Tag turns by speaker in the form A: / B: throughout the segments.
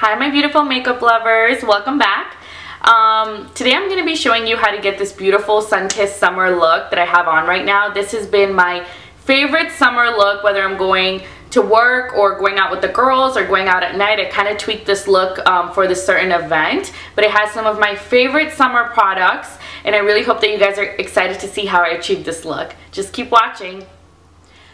A: Hi my beautiful makeup lovers, welcome back. Today I'm going to be showing you how to get this beautiful sun-kissed summer look that I have on right now. This has been my favorite summer look, whether I'm going to work or going out with the girls or going out at night. I kind of tweaked this look for this certain event, but it has some of my favorite summer products, and I really hope that you guys are excited to see how I achieved this look. Just keep watching.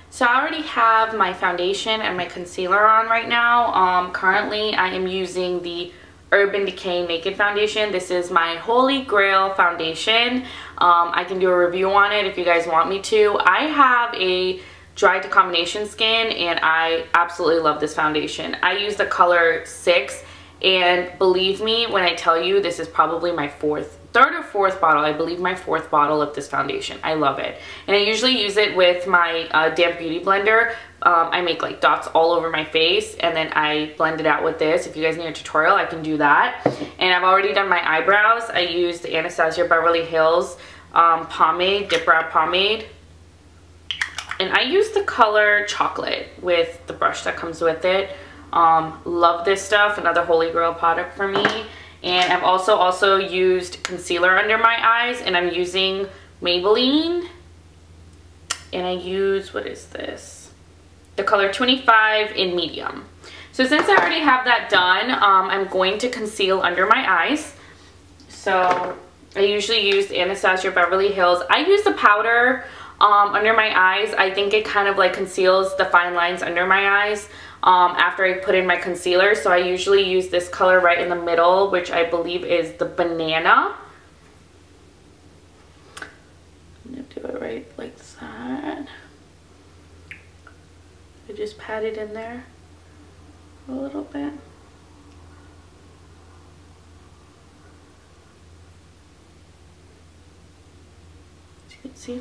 A: So I already have my foundation and my concealer on right now. Currently I am using the Urban Decay Naked Foundation. This is my holy grail foundation. I can do a review on it if you guys want me to. I have a dry to combination skin and I absolutely love this foundation. I use the color 6, and believe me when I tell you, this is probably my third or fourth bottle, I believe my fourth bottle of this foundation. I love it. And I usually use it with my damp beauty blender. I make like dots all over my face and then I blend it out with this. If you guys need a tutorial, I can do that. And I've already done my eyebrows. I used the Anastasia Beverly Hills pomade, Dipbrow pomade. And I use the color Chocolate with the brush that comes with it. Love this stuff, another holy grail product for me. And I've also used concealer under my eyes, and I'm using Maybelline. And I use, what is this? The color 25 in medium. So since I already have that done, I'm going to conceal under my eyes. So I usually use Anastasia Beverly Hills. I use the powder under my eyes. I think it kind of like conceals the fine lines under my eyes after I put in my concealer. So I usually use this color right in the middle, which I believe is the Banana. I'm gonna do it right like that. I just pat it in there a little bit. As you can see.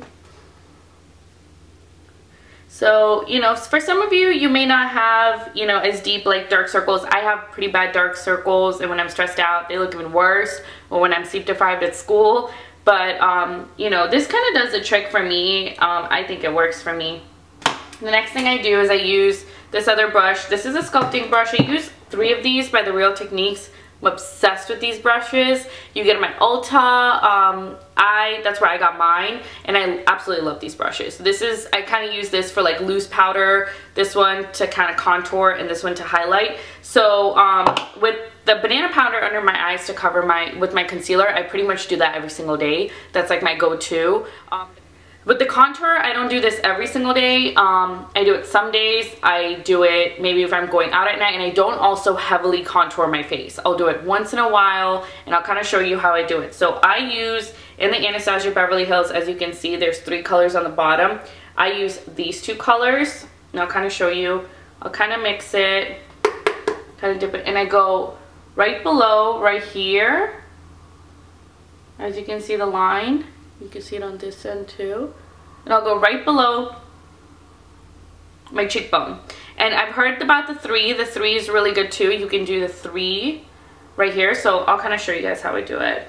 A: So, you know, for some of you, you may not have, you know, as deep like dark circles. I have pretty bad dark circles, and when I'm stressed out, they look even worse, or when I'm sleep deprived at school. But, you know, this kind of does the trick for me. I think it works for me. The next thing I do is I use this other brush. This is a sculpting brush. I use 3 of these by The Real Techniques. I'm obsessed with these brushes. You get them at Ulta. That's where I got mine, and I absolutely love these brushes. This is, I kind of use this for like loose powder, this one to kind of contour, and this one to highlight. So with the banana powder under my eyes to cover with my concealer, I pretty much do that every single day. That's like my go-to. With the contour, I don't do this every single day. I do it some days. I do it maybe if I'm going out at night, and I don't also heavily contour my face. I'll do it once in a while, and I'll kind of show you how I do it. So I use, in the Anastasia Beverly Hills, as you can see, there's 3 colors on the bottom. I use these 2 colors, and I'll kind of show you. I'll kind of mix it, kind of dip it, and I go right below, right here. As you can see the line. You can see it on this end too. And I'll go right below my cheekbone. And I've heard about the 3. The 3 is really good too. You can do the 3 right here. So I'll kind of show you guys how I do it.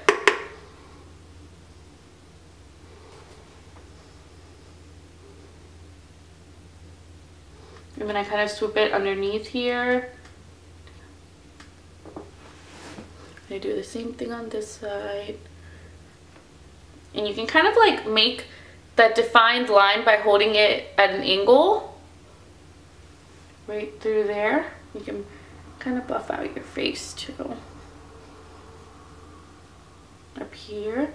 A: And then I kind of swoop it underneath here. I do the same thing on this side. And you can kind of like make that defined line by holding it at an angle right through there. You can kind of buff out your face too. Up here.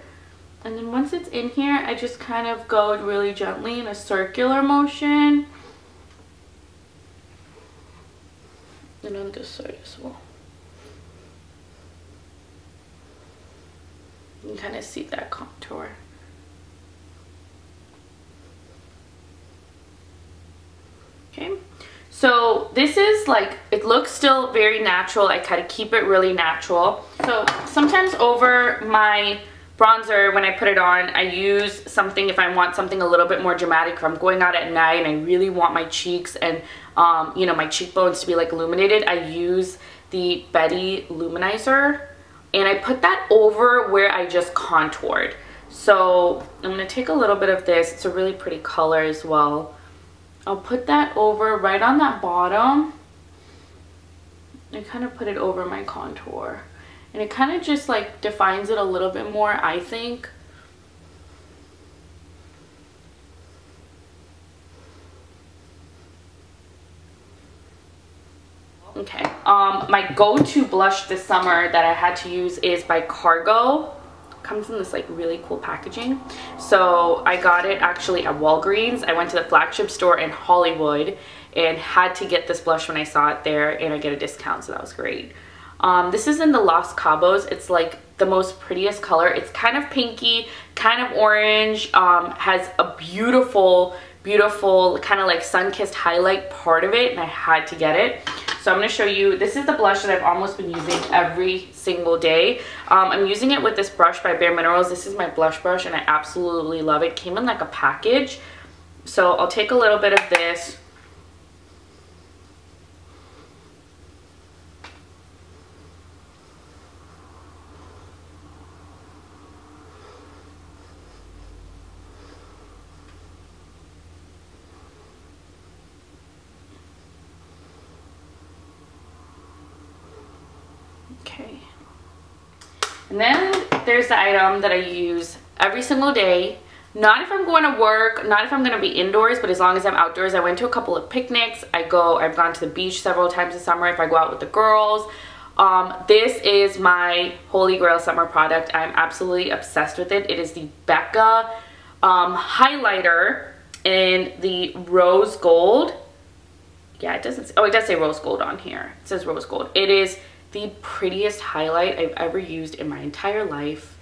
A: And then once it's in here, I just kind of go really gently in a circular motion. And on this side as well. You can kind of see that contour. Okay, so this is like, it looks still very natural. I kind of keep it really natural. So sometimes over my bronzer, when I put it on, I use something if I want something a little bit more dramatic. If I'm going out at night and I really want my cheeks and you know, my cheekbones to be like illuminated, I use the Betty Luminizer. And I put that over where I just contoured. So I'm going to take a little bit of this. It's a really pretty color as well. I'll put that over right on that bottom. I kind of put it over my contour. And it kind of just like defines it a little bit more, I think. Okay, my go-to blush this summer that I had to use is by Cargo. Comes in this like really cool packaging. So I got it actually at Walgreens. I went to the flagship store in Hollywood and had to get this blush when I saw it there, and I get a discount, so that was great. This is in the Los Cabos. It's like the most prettiest color. It's kind of pinky, kind of orange, has a beautiful kind of like sun-kissed highlight part of it, and I had to get it. So I'm going to show you, this is the blush that I've almost been using every single day. I'm using it with this brush by Bare Minerals. This is my blush brush, and I absolutely love it. It came in like a package. So I'll take a little bit of this. Okay, and then there's the item that I use every single day. Not if I'm going to work, not if I'm going to be indoors, but as long as I'm outdoors. I went to a couple of picnics. I've gone to the beach several times this summer if I go out with the girls. This is my holy grail summer product. I'm absolutely obsessed with it. It is the Becca highlighter in the rose gold. Yeah, it doesn't, oh, it does say rose gold on here. It says rose gold. It is the prettiest highlight I've ever used in my entire life.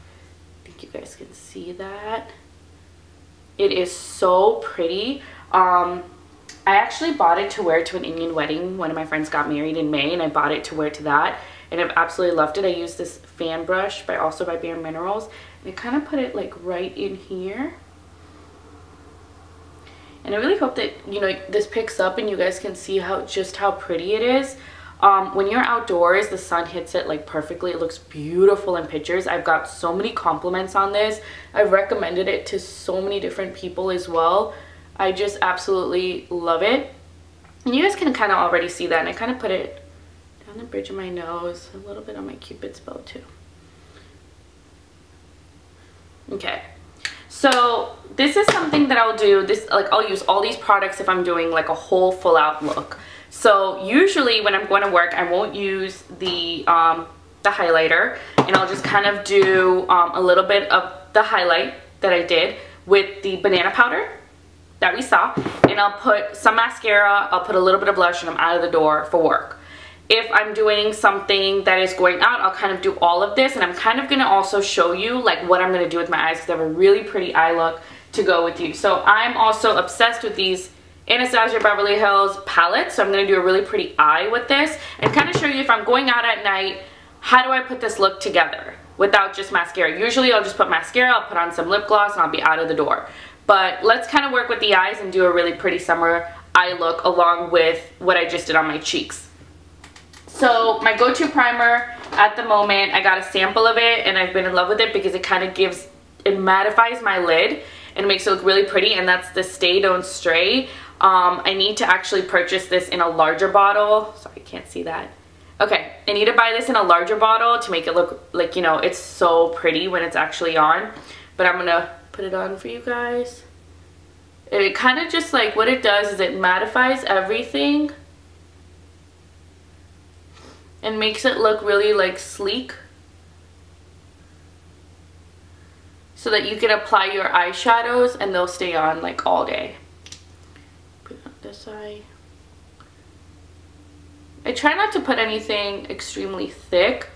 A: I think you guys can see that. It is so pretty. I actually bought it to wear to an Indian wedding. One of my friends got married in May, and I bought it to wear to that, and I've absolutely loved it. I used this fan brush also by Bare Minerals, and I kind of put it like right in here. And I really hope that, you know, this picks up and you guys can see just how pretty it is. When you're outdoors, the sun hits it like perfectly. It looks beautiful in pictures. I've got so many compliments on this. I've recommended it to so many different people as well. I just absolutely love it. And you guys can kind of already see that. And I kind of put it down the bridge of my nose, a little bit on my Cupid's bow too. Okay. So this is something that I'll do. I'll use all these products if I'm doing like a whole full out look. So usually when I'm going to work, I won't use the highlighter, and I'll just kind of do a little bit of the highlight that I did with the banana powder that we saw, and I'll put some mascara, I'll put a little bit of blush, and I'm out of the door for work. If I'm doing something that is going out, I'll kind of do all of this, and I'm kind of going to also show you like what I'm going to do with my eyes, because I have a really pretty eye look to go with you. So I'm also obsessed with these Anastasia Beverly Hills palettes, so I'm going to do a really pretty eye with this and kind of show you if I'm going out at night, how do I put this look together without just mascara. Usually I'll just put mascara, I'll put on some lip gloss, and I'll be out of the door. But let's kind of work with the eyes and do a really pretty summer eye look along with what I just did on my cheeks. So my go-to primer at the moment, I got a sample of it and I've been in love with it because it kind of it mattifies my lid and makes it look really pretty, and that's the Stay Don't Stray. I need to actually purchase this in a larger bottle. Sorry, I can't see that. Okay, I need to buy this in a larger bottle to make it look like, you know, it's so pretty when it's actually on. But I'm gonna put it on for you guys. It kind of just like, what it does is it mattifies everything and makes it look really like sleek, so that you can apply your eyeshadows and they'll stay on like all day. Put it on this eye. I try not to put anything extremely thick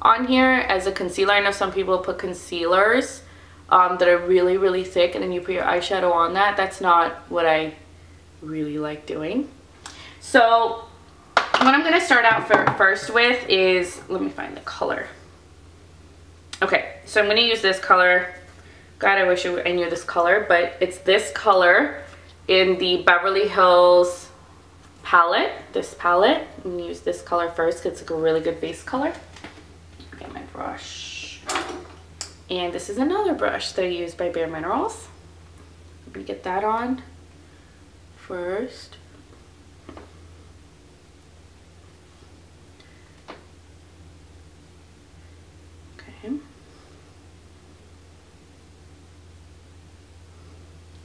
A: on here as a concealer. I know some people put concealers that are really, really thick, and then you put your eyeshadow on that. That's not what I really like doing. So what I'm going to start out first with is, let me find the color. Okay, so I'm going to use this color. God, I wish I knew this color, but it's this color in the Beverly Hills palette. This palette. I'm going to use this color first because it's like a really good base color. Get my brush. And this is another brush that I use by Bare Minerals. I'm going to get that on first. Okay.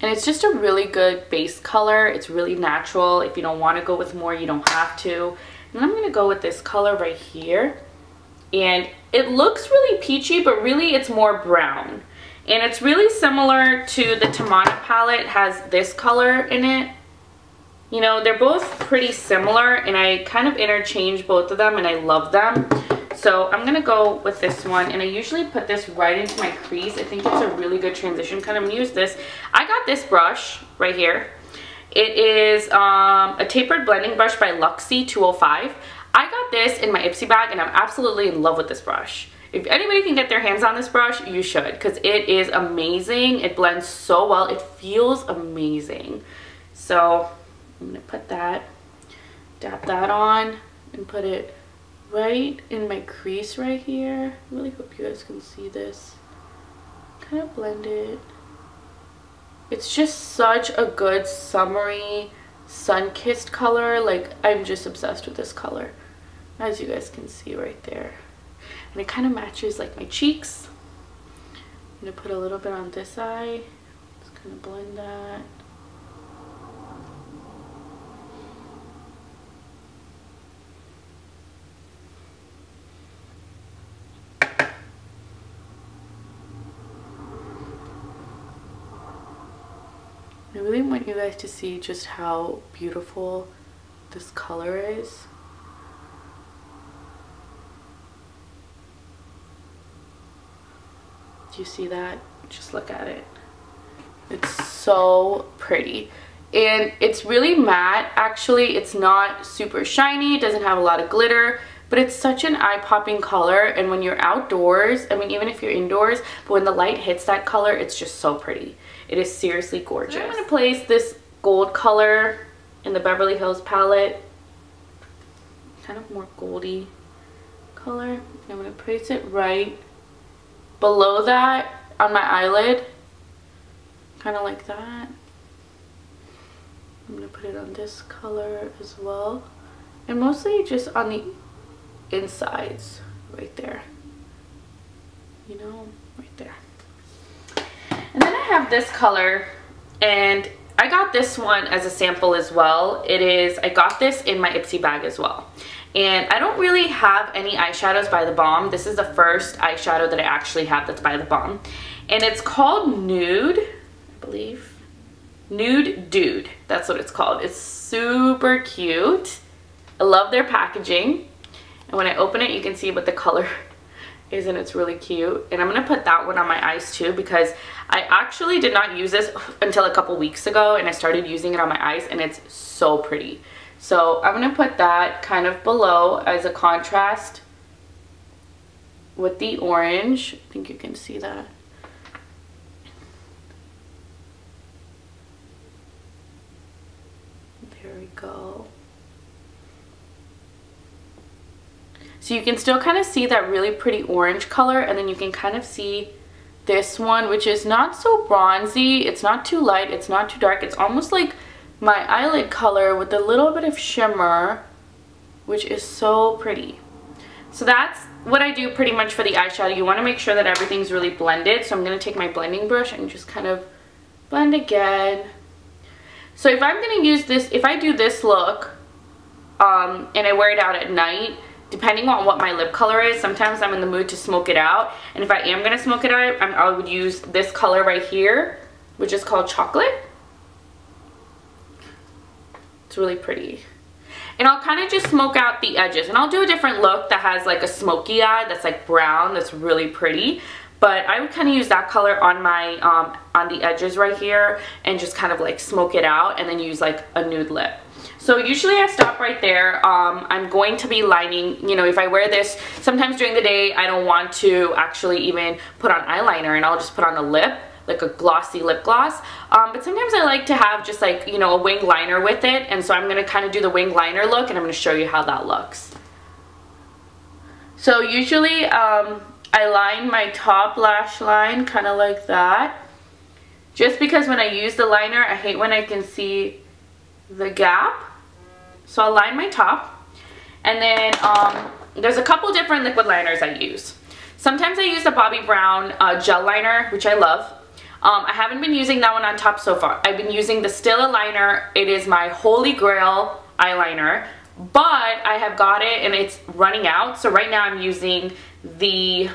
A: And it's just a really good base color. It's really natural. If you don't want to go with more, you don't have to. And I'm going to go with this color right here. And it looks really peachy, but really it's more brown. And it's really similar to the Tamanna palette. It has this color in it. You know, they're both pretty similar, and I kind of interchange both of them, and I love them. So I'm going to go with this one, and I usually put this right into my crease. I think it's a really good transition. Kind of use this. I got this brush right here. It is a tapered blending brush by Luxe 205. I got this in my Ipsy bag, and I'm absolutely in love with this brush. If anybody can get their hands on this brush, you should, because it is amazing. It blends so well. It feels amazing. So I'm going to put that, dab that on, and put it right in my crease right here. I really hope you guys can see this. Kind of blend it. It's just such a good summery, sun-kissed color. Like, I'm just obsessed with this color, as you guys can see right there. And it kind of matches like my cheeks. I'm going to put a little bit on this eye. Just kind of blend that. I really want you guys to see just how beautiful this color is. Do you see that? Just look at it. It's so pretty. And it's really matte. Actually, it's not super shiny. It doesn't have a lot of glitter. But it's such an eye-popping color. And when you're outdoors, I mean, even if you're indoors, but when the light hits that color, it's just so pretty. It is seriously gorgeous. So I'm going to place this gold color in the Beverly Hills palette. Kind of more goldy color. I'm going to place it right below that on my eyelid. Kind of like that. I'm going to put it on this color as well. And mostly just on the insides right there. You know, right there. And then I have this color, and I got this one as a sample as well. I got this in my Ipsy bag as well. And I don't really have any eyeshadows by the Balm. This is the first eyeshadow that I actually have that's by the Balm. And it's called Nude, I believe. Nude Dude, that's what it's called. It's super cute. I love their packaging. And when I open it, you can see what the color is, and it's really cute. And I'm going to put that one on my eyes too, because I actually did not use this until a couple weeks ago, and I started using it on my eyes, and it's so pretty. So I'm going to put that kind of below as a contrast with the orange. I think you can see that. There we go. So you can still kind of see that really pretty orange color, and then you can kind of see this one, which is not so bronzy. It's not too light. It's not too dark. It's almost like my eyelid color with a little bit of shimmer, which is so pretty. So that's what I do pretty much for the eyeshadow. You want to make sure that everything's really blended. So I'm going to take my blending brush and just kind of blend again. So if I'm going to use this, if I do this look and I wear it out at night, depending on what my lip color is, sometimes I'm in the mood to smoke it out. And if I am going to smoke it out, I would use this color right here, which is called Chocolate. It's really pretty. And I'll kind of just smoke out the edges. And I'll do a different look that has like a smoky eye that's like brown, that's really pretty. But I would kind of use that color on my on the edges right here and just kind of like smoke it out, and then use like a nude lip. So usually I stop right there. I'm going to be lining, you know, if I wear this, sometimes during the day I don't want to actually even put on eyeliner, and I'll just put on a lip, like a glossy lip gloss. But sometimes I like to have just like, you know, a wing liner with it, and so I'm going to kind of do the wing liner look, and I'm going to show you how that looks. So usually I line my top lash line kind of like that, just because when I use the liner, I hate when I can see the gap. So I'll line my top, and then there's a couple different liquid liners I use. Sometimes I use the Bobbi Brown gel liner, which I love. I haven't been using that one on top so far. I've been using the Stila liner. It is my holy grail eyeliner, but I have got it and it's running out. So right now I'm using the,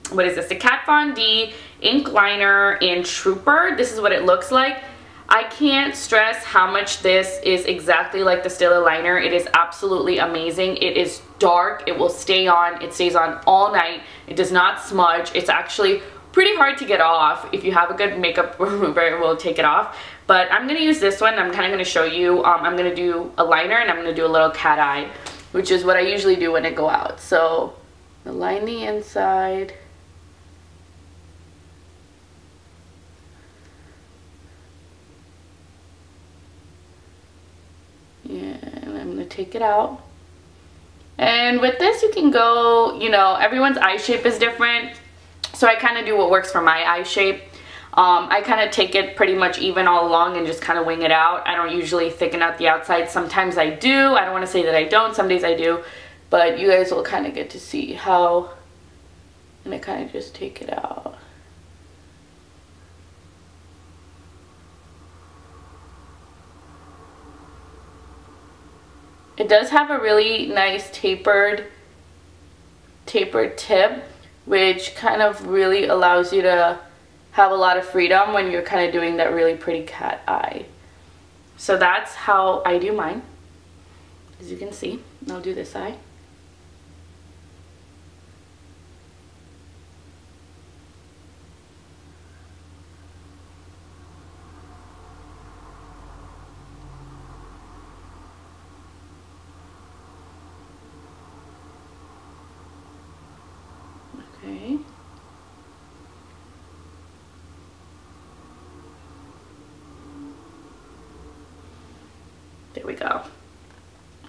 A: what is this? The Kat Von D ink liner in Trooper. This is what it looks like. I can't stress how much this is exactly like the Stila liner. It is absolutely amazing. It is dark. It will stay on. It stays on all night. It does not smudge. It's actually pretty hard to get off. If you have a good makeup remover, it will take it off. But I'm going to use this one. I'm kind of going to show you. I'm going to do a liner and I'm going to do a little cat eye, which is what I usually do when I go out. So line the inside. And I'm going to take it out. And with this you can go, you know, everyone's eye shape is different. So I kind of do what works for my eye shape. I kind of take it pretty much even all along and just kind of wing it out. I don't usually thicken out the outside. Sometimes I do. I don't want to say that I don't. Some days I do. But you guys will kind of get to see how. And I kind of just take it out. It does have a really nice tapered tip, which kind of really allows you to have a lot of freedom when you're kind of doing that really pretty cat eye. So that's how I do mine, as you can see. I'll do this eye. Okay. There we go.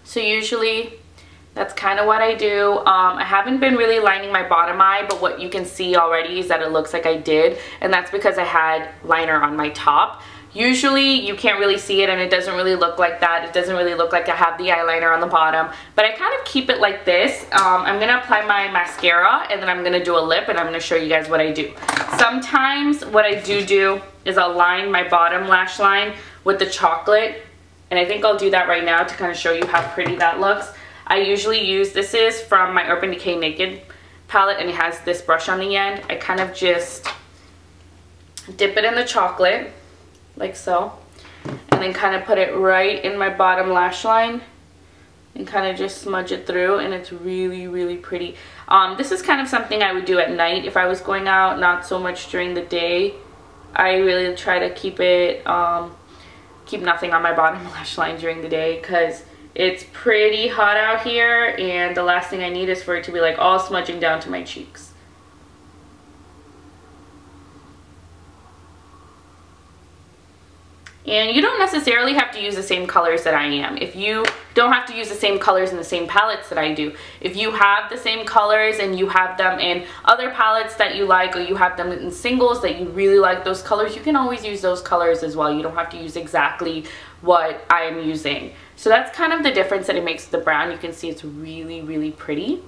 A: So usually that's kind of what I do. I haven't been really lining my bottom eye, but what you can see already is that it looks like I did, and that's because I had liner on my top. Usually you can't really see it and it doesn't really look like that. It doesn't really look like I have the eyeliner on the bottom, but I kind of keep it like this. I'm going to apply my mascara and then I'm going to do a lip and I'm going to show you guys what I do. Sometimes what I do is I'll line my bottom lash line with the chocolate, and I think I'll do that right now to kind of show you how pretty that looks. I usually use, this is from my Urban Decay Naked palette and it has this brush on the end. I kind of just dip it in the chocolate like so, and then kind of put it right in my bottom lash line and kind of just smudge it through, and it's really, really pretty. This is kind of something I would do at night if I was going out, not so much during the day. I really try to keep it, keep nothing on my bottom lash line during the day because it's pretty hot out here and the last thing I need is for it to be like all smudging down to my cheeks. And you don't necessarily have to use the same colors that I am. If you don't have to use the same colors in the same palettes that I do. If you have the same colors and you have them in other palettes that you like, or you have them in singles that you really like those colors, you can always use those colors as well. You don't have to use exactly what I am using. So that's kind of the difference that it makes with the brown. You can see it's really, really pretty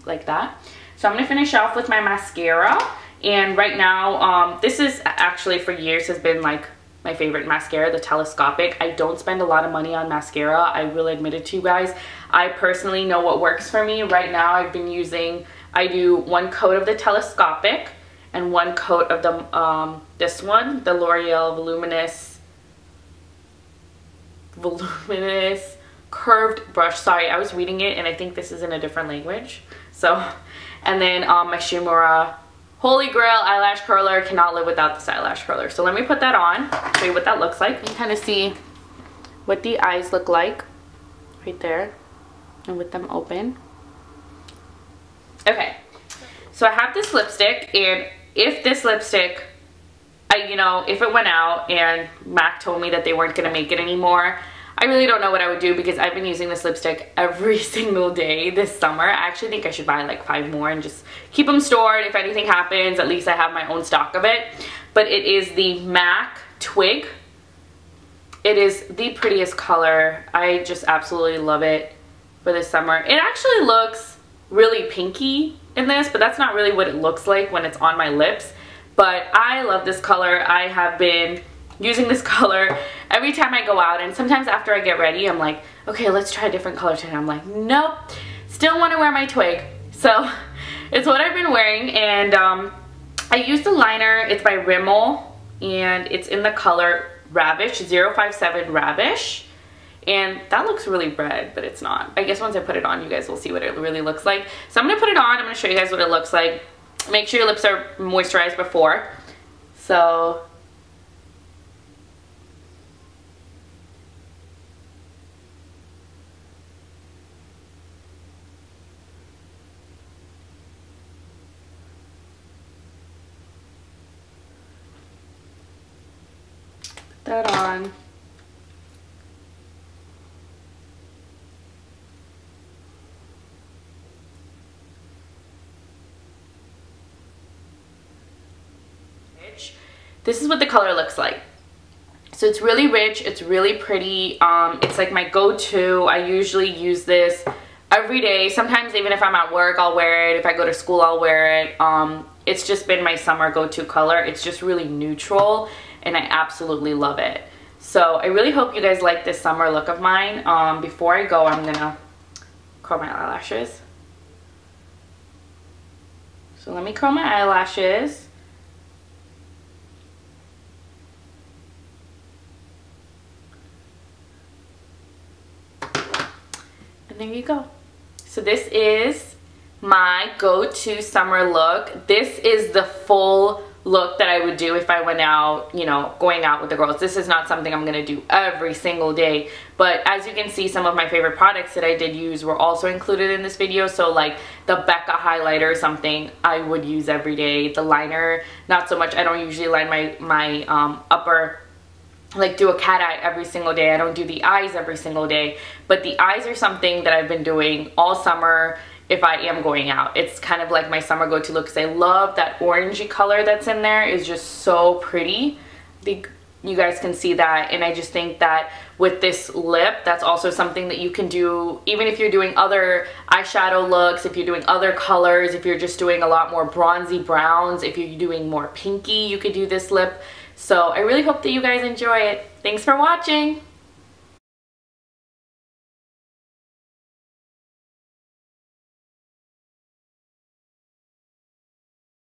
A: like that. So I'm going to finish off with my mascara. And right now, this is actually for years has been like my favorite mascara, the Telescopic. I don't spend a lot of money on mascara, I will admit it to you guys. I personally know what works for me. Right now I've been using, I do one coat of the Telescopic and one coat of the this one, the Loreal Voluminous curved brush. Sorry, I was reading it and I think this is in a different language. So, and then my Shimura Holy Grail eyelash curler. Cannot live without this eyelash curler. So let me put that on, show you what that looks like. You can kind of see what the eyes look like right there and with them open. Okay, so I have this lipstick, and if this lipstick, if it went out and MAC told me that they weren't going to make it anymore, I really don't know what I would do because I've been using this lipstick every single day this summer. I actually think I should buy like 5 more and just keep them stored. If anything happens, at least I have my own stock of it. But it is the MAC Twig. It is the prettiest color. I just absolutely love it for this summer. It actually looks really pinky in this, but that's not really what it looks like when it's on my lips. But I love this color. I have been using this color every time I go out, and sometimes after I get ready I'm like, okay, let's try a different color today. I'm like, nope, still want to wear my twig. So it's what I've been wearing, and I used a liner. It's by Rimmel, and it's in the color Ravish, 057 Ravish, and that looks really red, but it's not. I guess once I put it on, you guys will see what it really looks like. So I'm going to put it on. I'm going to show you guys what it looks like. Make sure your lips are moisturized before. So put that on. This is what the color looks like. So it's really rich, it's really pretty. It's like my go-to. I usually use this every day. Sometimes even if I'm at work, I'll wear it. If I go to school, I'll wear it. It's just been my summer go-to color. It's just really neutral, and I absolutely love it. So I really hope you guys like this summer look of mine. Before I go, I'm gonna curl my eyelashes. So let me curl my eyelashes. And there you go. So this is my go-to summer look. This is the full look that I would do if I went out, you know, going out with the girls. This is not something I'm gonna do every single day, but as you can see, some of my favorite products that I did use were also included in this video. So like the Becca highlighter is something I would use every day. The liner, not so much. I don't usually line my upper, like do a cat eye every single day. I don't do the eyes every single day, but the eyes are something that I've been doing all summer if I am going out. It's kind of like my summer go-to look because I love that orangey color that's in there. It's just so pretty. I think you guys can see that, and I just think that with this lip, that's also something that you can do even if you're doing other eyeshadow looks, if you're doing other colors, if you're just doing a lot more bronzy browns, if you're doing more pinky, you could do this lip. So I really hope that you guys enjoy it. Thanks for watching.